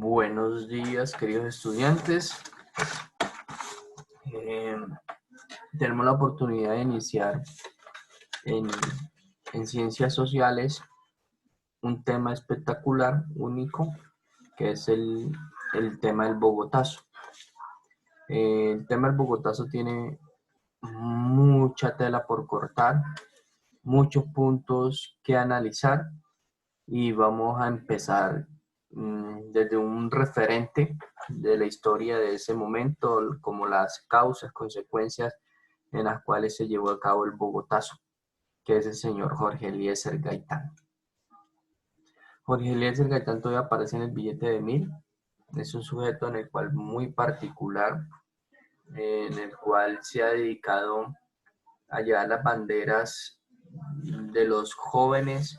Buenos días, queridos estudiantes. Tenemos la oportunidad de iniciar en Ciencias Sociales un tema espectacular, único, que es el tema del Bogotazo. El tema del Bogotazo tiene mucha tela por cortar, muchos puntos que analizar y vamos a empezar desde un referente de la historia de ese momento, como las causas, consecuencias en las cuales se llevó a cabo el Bogotazo, que es el señor Jorge Eliezer Gaitán. Jorge Eliezer Gaitán todavía aparece en el billete de 1000. Es un sujeto en el cual muy particular, en el cual se ha dedicado a llevar las banderas de los jóvenes,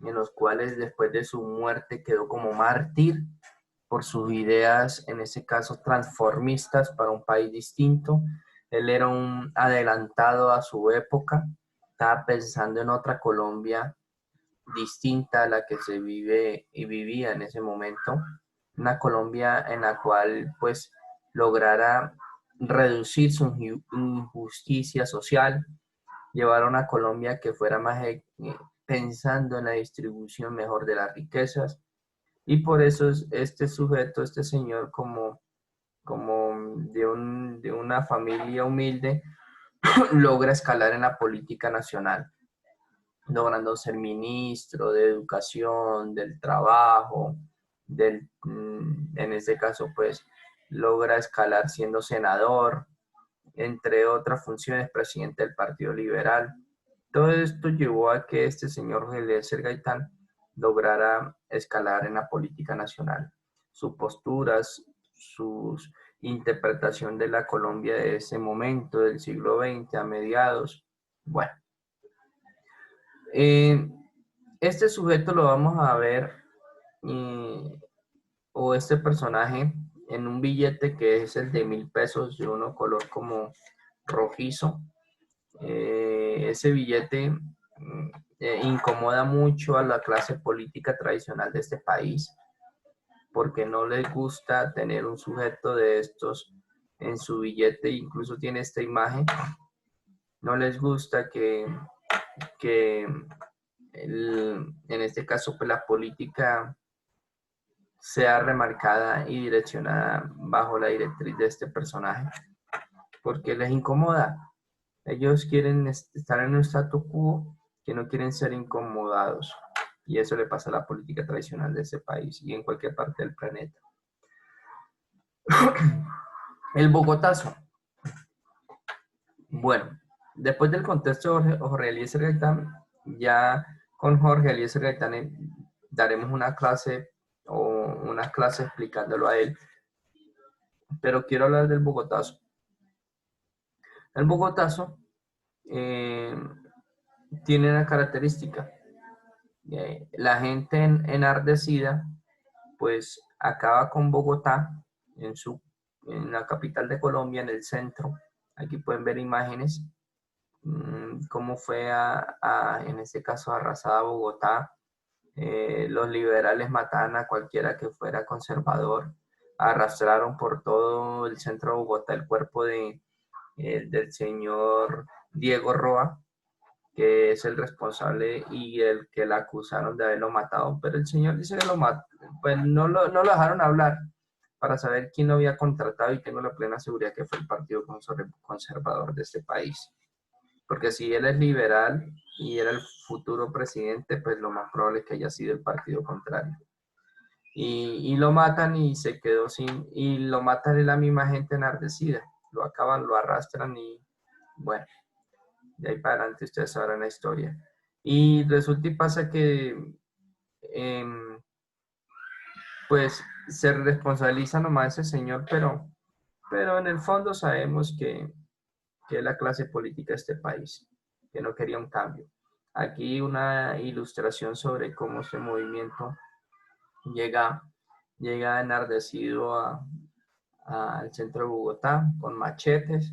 en los cuales después de su muerte quedó como mártir por sus ideas, en ese caso transformistas para un país distinto. Él era un adelantado a su época, estaba pensando en otra Colombia distinta a la que se vive y vivía en ese momento, una Colombia en la cual pues lograra reducir su injusticia social, llevar a una Colombia que fuera más pensando en la distribución mejor de las riquezas. Y por eso este sujeto, este señor, como de una familia humilde, logra escalar en la política nacional, logrando ser ministro de Educación, del Trabajo, en este caso, pues, logra escalar siendo senador, entre otras funciones, presidente del Partido Liberal. Todo esto llevó a que este señor Eliezer Gaitán lograra escalar en la política nacional. Sus posturas, su interpretación de la Colombia de ese momento, del siglo XX a mediados. Bueno, este sujeto lo vamos a ver, o este personaje, en un billete que es el de 1000 pesos, de uno color como rojizo. Ese billete incomoda mucho a la clase política tradicional de este país, porque no les gusta tener un sujeto de estos en su billete, incluso tiene esta imagen. No les gusta que en este caso pues la política sea remarcada y direccionada bajo la directriz de este personaje, porque les incomoda. Ellos quieren estar en un statu quo, que no quieren ser incomodados. Y eso le pasa a la política tradicional de ese país y en cualquier parte del planeta. El Bogotazo. Bueno, después del contexto de Jorge Eliezer Gaitán, ya con Jorge Eliezer Gaitán daremos una clase explicándolo a él. Pero quiero hablar del Bogotazo. El Bogotazo tiene una característica. La gente enardecida pues acaba con Bogotá en la capital de Colombia, en el centro. Aquí pueden ver imágenes cómo fue en este caso arrasada Bogotá. Los liberales mataban a cualquiera que fuera conservador, arrastraron por todo el centro de Bogotá el cuerpo del señor Diego Roa, que es el responsable y el que la acusaron de haberlo matado, pero el señor dice que lo mató, pues no lo dejaron hablar para saber quién lo había contratado, y tengo la plena seguridad que fue el Partido Conservador de este país, porque si él es liberal y era el futuro presidente, pues lo más probable es que haya sido el partido contrario. Y lo matan y se quedó y lo matan en la misma gente enardecida, lo acaban, lo arrastran y bueno, de ahí para adelante ustedes sabrán la historia. Y resulta y pasa que pues se responsabiliza nomás ese señor, pero en el fondo sabemos que es la clase política de este país, que no quería un cambio. Aquí una ilustración sobre cómo este movimiento llega enardecido al centro de Bogotá con machetes.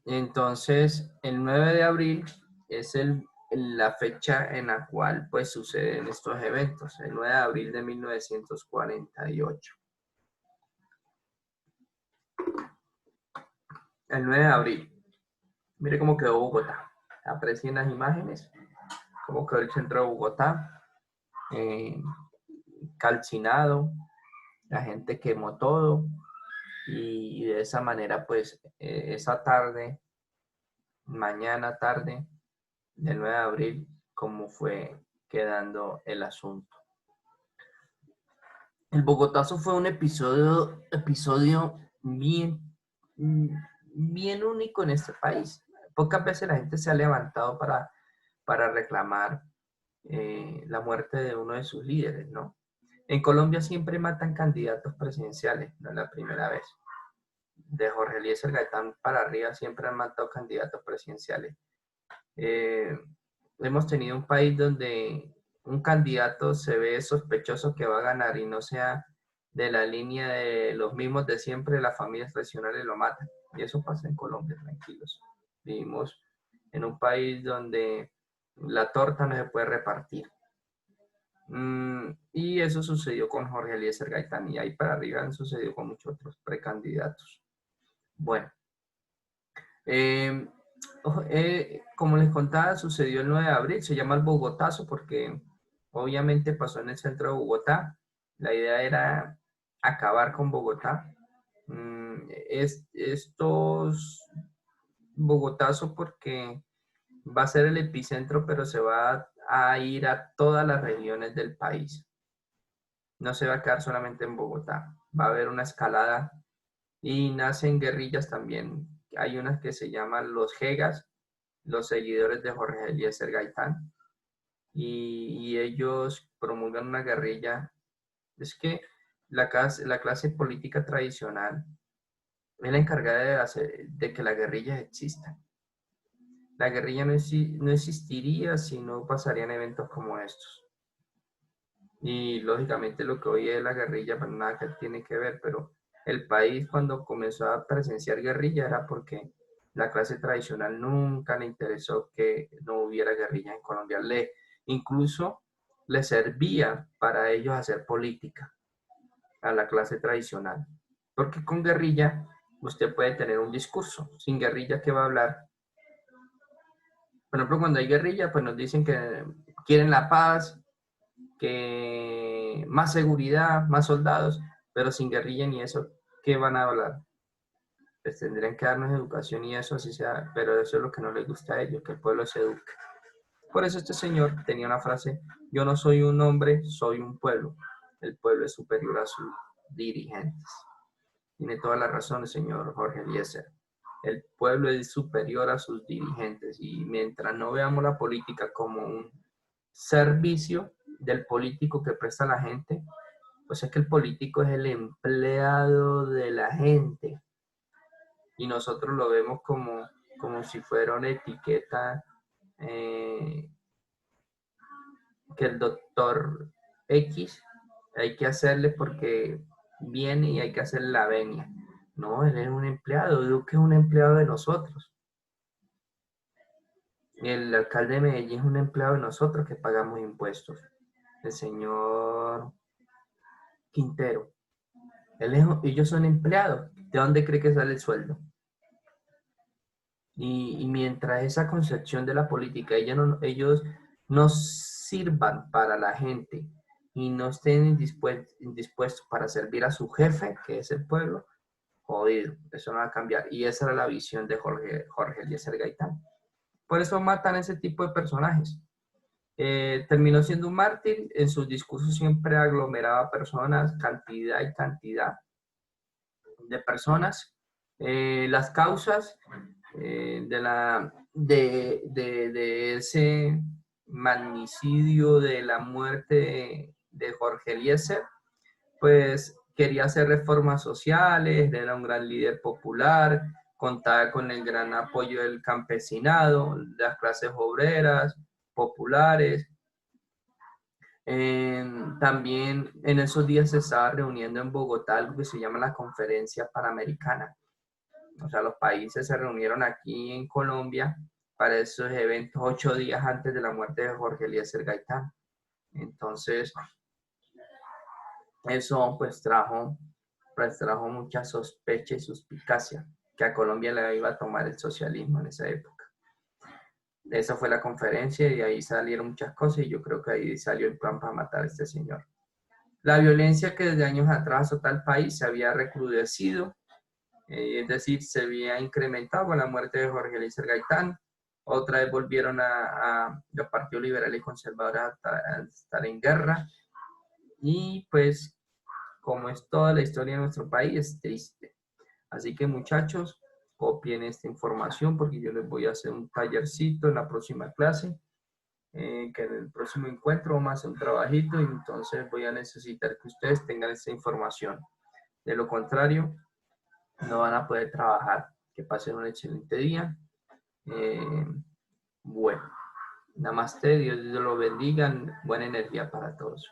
Entonces, el 9 de abril es el la fecha en la cual pues suceden estos eventos, el 9 de abril de 1948. El 9 de abril, mire cómo quedó Bogotá. Aprecien las imágenes, cómo quedó el centro de Bogotá, calcinado, la gente quemó todo y de esa manera pues esa tarde, mañana tarde del 9 de abril, cómo fue quedando el asunto. El Bogotazo fue un episodio bien único en este país. Pocas veces la gente se ha levantado para reclamar la muerte de uno de sus líderes, ¿no? En Colombia siempre matan candidatos presidenciales, no es la primera vez. De Jorge Eliezer Gaitán para arriba siempre han matado candidatos presidenciales. Hemos tenido un país donde un candidato se ve sospechoso que va a ganar y no sea de la línea de los mismos de siempre, las familias tradicionales lo matan. Y eso pasa en Colombia, tranquilos. Vivimos en un país donde la torta no se puede repartir. Y eso sucedió con Jorge Eliezer Gaitán y ahí para arriba han sucedido con muchos otros precandidatos. Bueno, como les contaba, sucedió el 9 de abril, se llama el Bogotazo porque obviamente pasó en el centro de Bogotá. La idea era acabar con Bogotá. Estos Bogotazo porque va a ser el epicentro, pero se va a ir a todas las regiones del país. No se va a quedar solamente en Bogotá. Va a haber una escalada y nacen guerrillas también. Hay unas que se llaman los Jegas, los seguidores de Jorge Eliezer Gaitán, y ellos promulgan una guerrilla. Es que la clase política tradicional es la encargada de que la guerrilla exista. La guerrilla no existiría si no pasarían eventos como estos. Y lógicamente lo que hoy es la guerrilla, pues nada que tiene que ver, pero el país cuando comenzó a presenciar guerrilla era porque la clase tradicional nunca le interesó que no hubiera guerrilla en Colombia. Incluso le servía para ellos hacer política a la clase tradicional. Porque con guerrilla usted puede tener un discurso. Sin guerrilla, ¿qué va a hablar? Por ejemplo, cuando hay guerrilla, pues nos dicen que quieren la paz, que más seguridad, más soldados, pero sin guerrilla ni eso, ¿qué van a hablar? Pues tendrían que darnos educación y eso así sea, pero eso es lo que no les gusta a ellos, que el pueblo se eduque. Por eso este señor tenía una frase: yo no soy un hombre, soy un pueblo. El pueblo es superior a sus dirigentes. Tiene toda la razón el señor Jorge Eliezer. El pueblo es superior a sus dirigentes y mientras no veamos la política como un servicio del político que presta a la gente, pues es que el político es el empleado de la gente y nosotros lo vemos como si fuera una etiqueta que el doctor X hay que hacerle porque viene y hay que hacerle la venia. No, él es un empleado, Duque es un empleado de nosotros. El alcalde de Medellín es un empleado de nosotros que pagamos impuestos. El señor Quintero. Ellos son empleados. ¿De dónde cree que sale el sueldo? Y mientras esa concepción de la política, ellos no sirvan para la gente y no estén dispuestos para servir a su jefe, que es el pueblo, jodido, eso no va a cambiar. Y esa era la visión de Jorge Eliezer Gaitán. Por eso matan a ese tipo de personajes. Terminó siendo un mártir, en sus discursos siempre aglomeraba personas, cantidad y cantidad de personas. Las causas de ese magnicidio de la muerte de Jorge Eliezer, pues quería hacer reformas sociales, era un gran líder popular, contaba con el gran apoyo del campesinado, de las clases obreras, populares. También en esos días se estaba reuniendo en Bogotá algo que se llama la Conferencia Panamericana. O sea, los países se reunieron aquí en Colombia para esos eventos 8 días antes de la muerte de Jorge Eliezer Gaitán. Entonces, eso pues trajo mucha sospecha y suspicacia que a Colombia le iba a tomar el socialismo en esa época. Esa fue la conferencia y de ahí salieron muchas cosas y yo creo que ahí salió el plan para matar a este señor. La violencia que desde años atrás azotó al país se había recrudecido, es decir, se había incrementado con la muerte de Jorge Eliezer Gaitán. Otra vez volvieron a los partidos liberales y conservadores a estar en guerra. Y pues, como es toda la historia de nuestro país, es triste. Así que muchachos, copien esta información porque yo les voy a hacer un tallercito en la próxima clase. Que en el próximo encuentro vamos a hacer un trabajito y entonces voy a necesitar que ustedes tengan esta información. De lo contrario, no van a poder trabajar. Que pasen un excelente día. Bueno, namaste, Dios los bendiga, buena energía para todos.